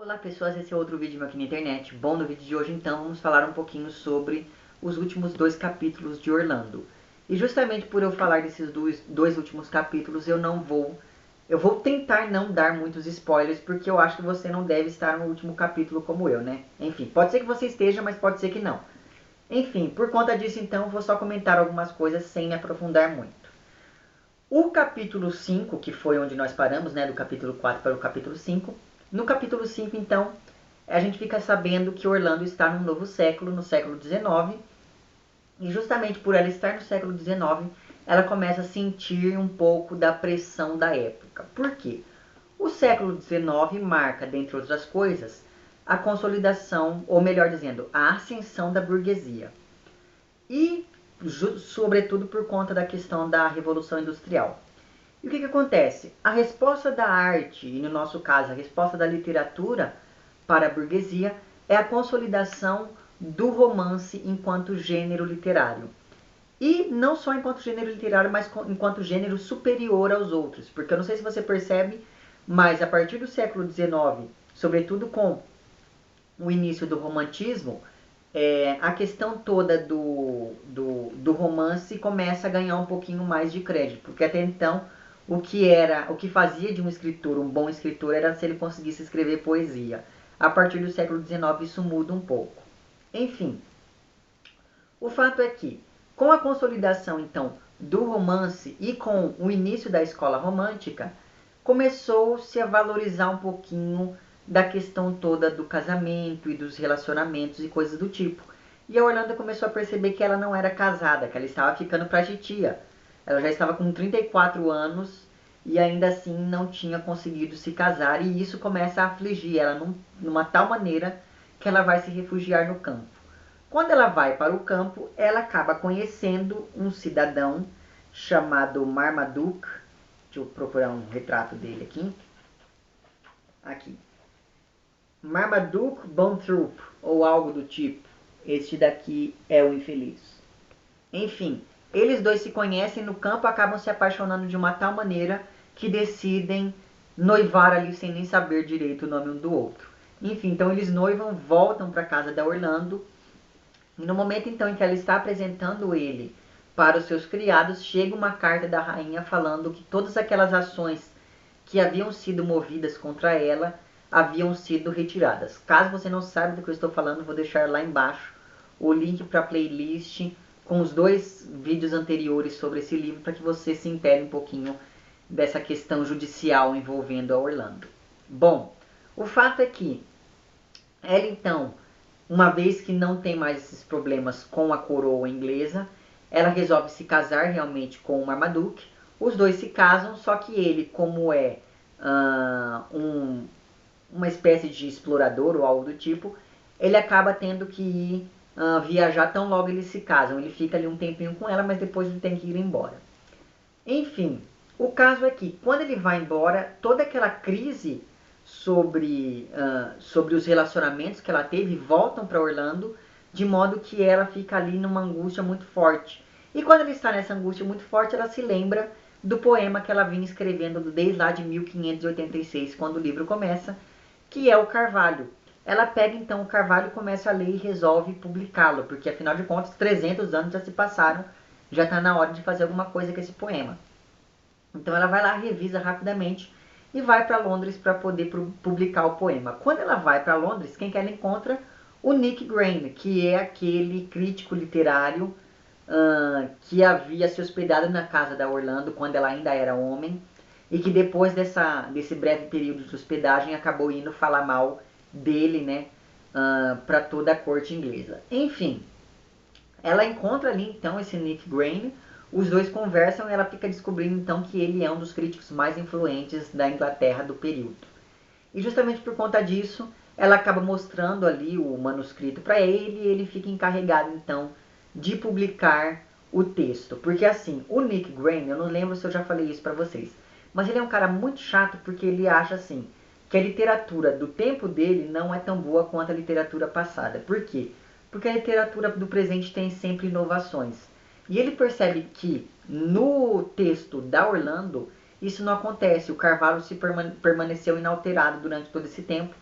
Olá pessoas, esse é outro vídeo meu aqui na internet. Bom, no vídeo de hoje então vamos falar um pouquinho sobre os últimos dois capítulos de Orlando. E justamente por eu falar desses dois últimos capítulos, eu vou tentar não dar muitos spoilers, porque eu acho que você não deve estar no último capítulo como eu, né? Enfim, pode ser que você esteja, mas pode ser que não. Enfim, por conta disso então, eu vou só comentar algumas coisas sem me aprofundar muito. O capítulo 5, que foi onde nós paramos, né, do capítulo 4 para o capítulo 5. No capítulo 5, então, a gente fica sabendo que Orlando está num novo século, no século XIX, e justamente por ela estar no século XIX, ela começa a sentir um pouco da pressão da época. Por quê? O século XIX marca, dentre outras coisas, a consolidação, ou melhor dizendo, a ascensão da burguesia. E, sobretudo, por conta da questão da Revolução Industrial. E o que acontece? A resposta da arte, e no nosso caso a resposta da literatura para a burguesia, é a consolidação do romance enquanto gênero literário. E não só enquanto gênero literário, mas enquanto gênero superior aos outros. Porque eu não sei se você percebe, mas a partir do século XIX, sobretudo com o início do romantismo, a questão toda do romance começa a ganhar um pouquinho mais de crédito. Porque até então o que fazia de um escritor um bom escritor era se ele conseguisse escrever poesia. A partir do século XIX isso muda um pouco. Enfim, o fato é que com a consolidação então do romance e com o início da escola romântica, começou-se a valorizar um pouquinho da questão toda do casamento e dos relacionamentos e coisas do tipo. E a Orlando começou a perceber que ela não era casada, que ela estava ficando pra titia. Ela já estava com 34 anos e ainda assim não tinha conseguido se casar, e isso começa a afligir ela numa tal maneira que ela vai se refugiar no campo. Quando ela vai para o campo, ela acaba conhecendo um cidadão chamado Marmaduke. Deixa eu procurar um retrato dele aqui. Aqui. Marmaduke Bonthrop, ou algo do tipo. Este daqui é o infeliz. Enfim, eles dois se conhecem no campo, acabam se apaixonando de uma tal maneira que decidem noivar ali sem nem saber direito o nome um do outro. Enfim, então eles noivam, voltam para a casa da Orlando, e no momento então em que ela está apresentando ele para os seus criados, chega uma carta da rainha falando que todas aquelas ações que haviam sido movidas contra ela haviam sido retiradas. Caso você não saiba do que eu estou falando, vou deixar lá embaixo o link para a playlist com os dois vídeos anteriores sobre esse livro, para que você se intere um pouquinho dessa questão judicial envolvendo a Orlando. Bom, o fato é que ela então, uma vez que não tem mais esses problemas com a coroa inglesa, ela resolve se casar realmente com o Marmaduke. Os dois se casam, só que ele, como é uma espécie de explorador ou algo do tipo, ele acaba tendo que ir viajar tão logo eles se casam. Ele fica ali um tempinho com ela, mas depois ele tem que ir embora. Enfim, o caso é que quando ele vai embora, toda aquela crise sobre os relacionamentos que ela teve voltam para Orlando, de modo que ela fica ali numa angústia muito forte. E quando ela está nessa angústia muito forte, ela se lembra do poema que ela vinha escrevendo desde lá de 1586, quando o livro começa, que é o Carvalho. Ela pega então o Carvalho, começa a ler e resolve publicá-lo, porque afinal de contas 300 anos já se passaram, já está na hora de fazer alguma coisa com esse poema. Então ela vai lá, revisa rapidamente e vai para Londres para poder publicar o poema. Quando ela vai para Londres, quem que ela encontra? O Nick Green, que é aquele crítico literário que havia se hospedado na casa da Orlando quando ela ainda era homem, e que depois desse breve período de hospedagem acabou indo falar mal dele, né, para toda a corte inglesa. Enfim, ela encontra ali então esse Nick Green, os dois conversam e ela fica descobrindo então que ele é um dos críticos mais influentes da Inglaterra do período. E justamente por conta disso, ela acaba mostrando ali o manuscrito para ele, e ele fica encarregado então de publicar o texto. Porque assim, o Nick Green, eu não lembro se eu já falei isso para vocês, mas ele é um cara muito chato, porque ele acha assim que a literatura do tempo dele não é tão boa quanto a literatura passada. Por quê? Porque a literatura do presente tem sempre inovações. E ele percebe que no texto da Orlando isso não acontece. O Carvalho permaneceu inalterado durante todo esse tempo.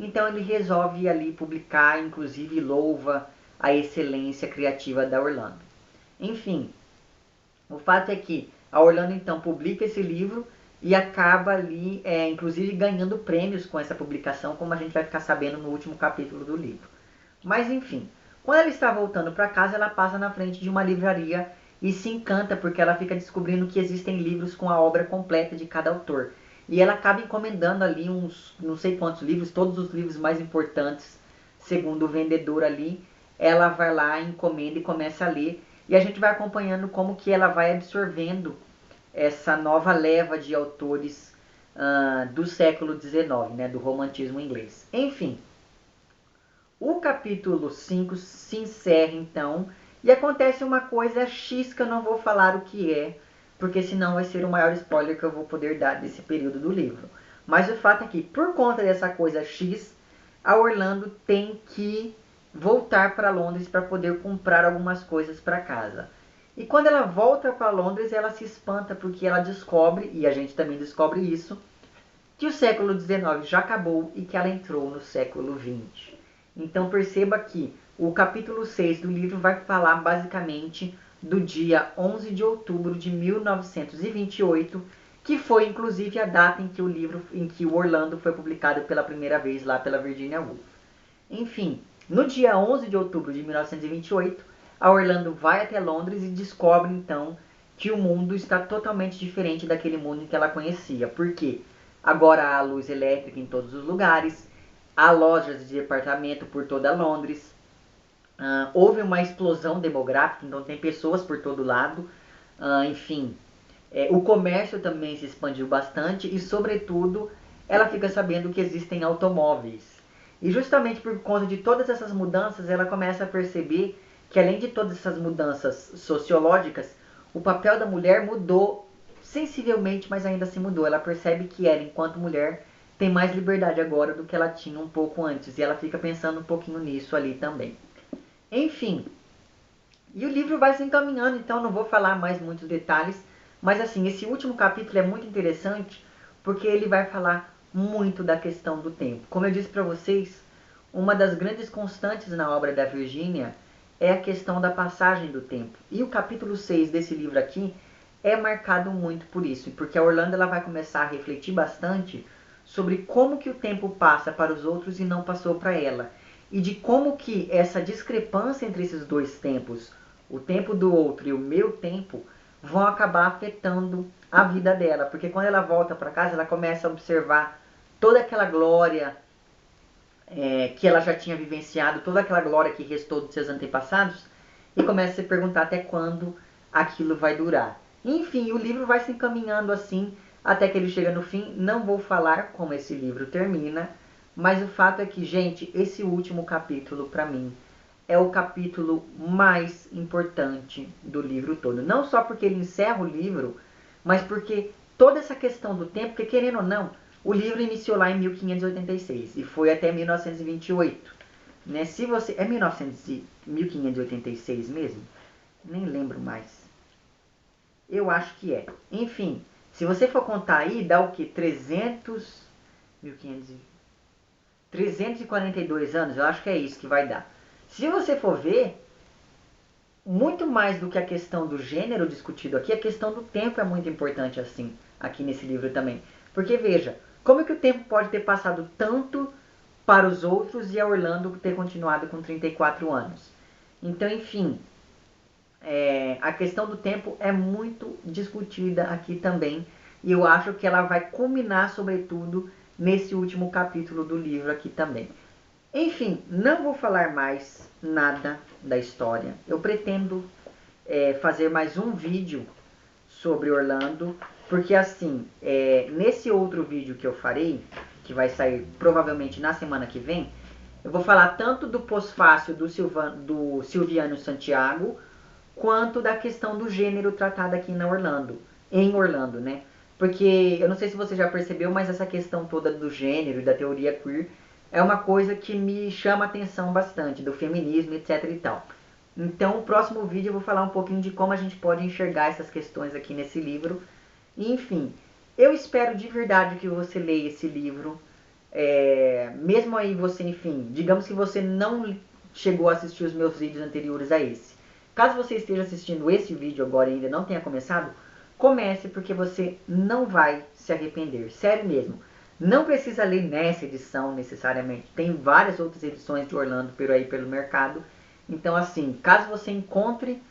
Então ele resolve ali publicar, inclusive louva a excelência criativa da Orlando. Enfim, o fato é que a Orlando então publica esse livro e acaba ali, inclusive, ganhando prêmios com essa publicação, como a gente vai ficar sabendo no último capítulo do livro. Mas enfim, quando ela está voltando para casa, ela passa na frente de uma livraria e se encanta porque ela fica descobrindo que existem livros com a obra completa de cada autor. E ela acaba encomendando ali uns não sei quantos livros, todos os livros mais importantes, segundo o vendedor ali. Ela vai lá, encomenda e começa a ler. E a gente vai acompanhando como que ela vai absorvendo essa nova leva de autores do século XIX, né, do romantismo inglês. Enfim, o capítulo 5 se encerra então e acontece uma coisa X que eu não vou falar o que é, porque senão vai ser o maior spoiler que eu vou poder dar desse período do livro. Mas o fato é que, por conta dessa coisa X, a Orlando tem que voltar para Londres para poder comprar algumas coisas para casa. E quando ela volta para Londres, ela se espanta porque ela descobre, e a gente também descobre isso, que o século XIX já acabou e que ela entrou no século XX. Então perceba que o capítulo 6 do livro vai falar basicamente do dia 11 de outubro de 1928, que foi inclusive a data em que o Orlando foi publicado pela primeira vez lá pela Virginia Woolf. Enfim, no dia 11 de outubro de 1928, a Orlando vai até Londres e descobre então que o mundo está totalmente diferente daquele mundo que ela conhecia. Por quê? Agora há luz elétrica em todos os lugares, há lojas de departamento por toda Londres, houve uma explosão demográfica, então tem pessoas por todo lado, enfim. O comércio também se expandiu bastante e, sobretudo, ela fica sabendo que existem automóveis. E justamente por conta de todas essas mudanças, ela começa a perceber que, além de todas essas mudanças sociológicas, o papel da mulher mudou sensivelmente, mas ainda assim mudou. Ela percebe que ela, enquanto mulher, tem mais liberdade agora do que ela tinha um pouco antes. E ela fica pensando um pouquinho nisso ali também. Enfim, e o livro vai se encaminhando, então não vou falar mais muitos detalhes. Mas assim, esse último capítulo é muito interessante porque ele vai falar muito da questão do tempo. Como eu disse para vocês, uma das grandes constantes na obra da Virginia é a questão da passagem do tempo. E o capítulo 6 desse livro aqui é marcado muito por isso, porque a Orlando ela vai começar a refletir bastante sobre como que o tempo passa para os outros e não passou para ela. E de como que essa discrepância entre esses dois tempos, o tempo do outro e o meu tempo, vão acabar afetando a vida dela. Porque quando ela volta para casa, ela começa a observar toda aquela glória que ela já tinha vivenciado, toda aquela glória que restou dos seus antepassados, e começa a se perguntar até quando aquilo vai durar. Enfim, o livro vai se encaminhando assim, até que ele chega no fim. Não vou falar como esse livro termina, mas o fato é que, gente, esse último capítulo, para mim, é o capítulo mais importante do livro todo. Não só porque ele encerra o livro, mas porque toda essa questão do tempo, porque querendo ou não, o livro iniciou lá em 1586 e foi até 1928. Né? Se você... É 1586 mesmo? Nem lembro mais. Eu acho que é. Enfim, se você for contar aí, dá o que? 342 anos, eu acho que é isso que vai dar. Se você for ver, muito mais do que a questão do gênero discutido aqui, a questão do tempo é muito importante assim, aqui nesse livro também. Porque veja, como é que o tempo pode ter passado tanto para os outros e a Orlando ter continuado com 34 anos? Então, enfim, a questão do tempo é muito discutida aqui também. E eu acho que ela vai culminar, sobretudo, nesse último capítulo do livro aqui também. Enfim, não vou falar mais nada da história. Eu pretendo fazer mais um vídeo sobre Orlando, porque assim, nesse outro vídeo que eu farei, que vai sair provavelmente na semana que vem, eu vou falar tanto do pós-fácil do Silviano Santiago, quanto da questão do gênero tratado aqui em Orlando, né? Porque eu não sei se você já percebeu, mas essa questão toda do gênero e da teoria queer é uma coisa que me chama a atenção bastante, do feminismo, etc e tal. Então, o próximo vídeo eu vou falar um pouquinho de como a gente pode enxergar essas questões aqui nesse livro. E, enfim, eu espero de verdade que você leia esse livro. Mesmo aí você, enfim, digamos que você não chegou a assistir os meus vídeos anteriores a esse. Caso você esteja assistindo esse vídeo agora e ainda não tenha começado, comece porque você não vai se arrepender. Sério mesmo. Não precisa ler nessa edição necessariamente. Tem várias outras edições de Orlando por aí pelo mercado. Então assim, caso você encontre,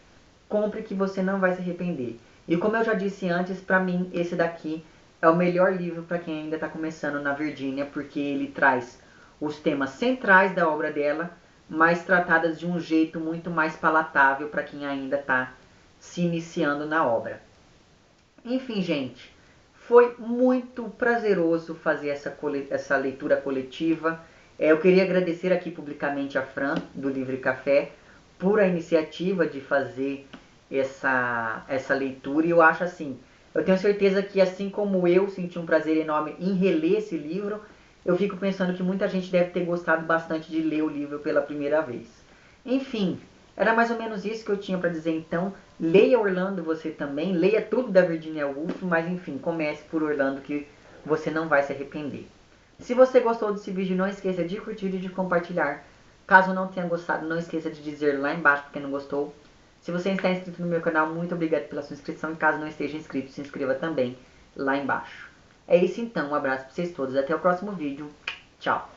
compre que você não vai se arrepender. E como eu já disse antes, para mim esse daqui é o melhor livro para quem ainda está começando na Virgínia, porque ele traz os temas centrais da obra dela, mas tratadas de um jeito muito mais palatável para quem ainda está se iniciando na obra. Enfim, gente, foi muito prazeroso fazer essa leitura coletiva. Eu queria agradecer aqui publicamente a Fran, do Livre Café, por a iniciativa de fazer essa leitura. E eu acho assim, eu tenho certeza que assim como eu senti um prazer enorme em reler esse livro, eu fico pensando que muita gente deve ter gostado bastante de ler o livro pela primeira vez. Enfim, era mais ou menos isso que eu tinha para dizer então. Leia Orlando você também, leia tudo da Virginia Woolf, mas enfim, comece por Orlando que você não vai se arrepender. Se você gostou desse vídeo, não esqueça de curtir e de compartilhar. Caso não tenha gostado, não esqueça de dizer lá embaixo porque não gostou. Se você está inscrito no meu canal, muito obrigado pela sua inscrição. E caso não esteja inscrito, se inscreva também lá embaixo. É isso então, um abraço para vocês todos. Até o próximo vídeo. Tchau.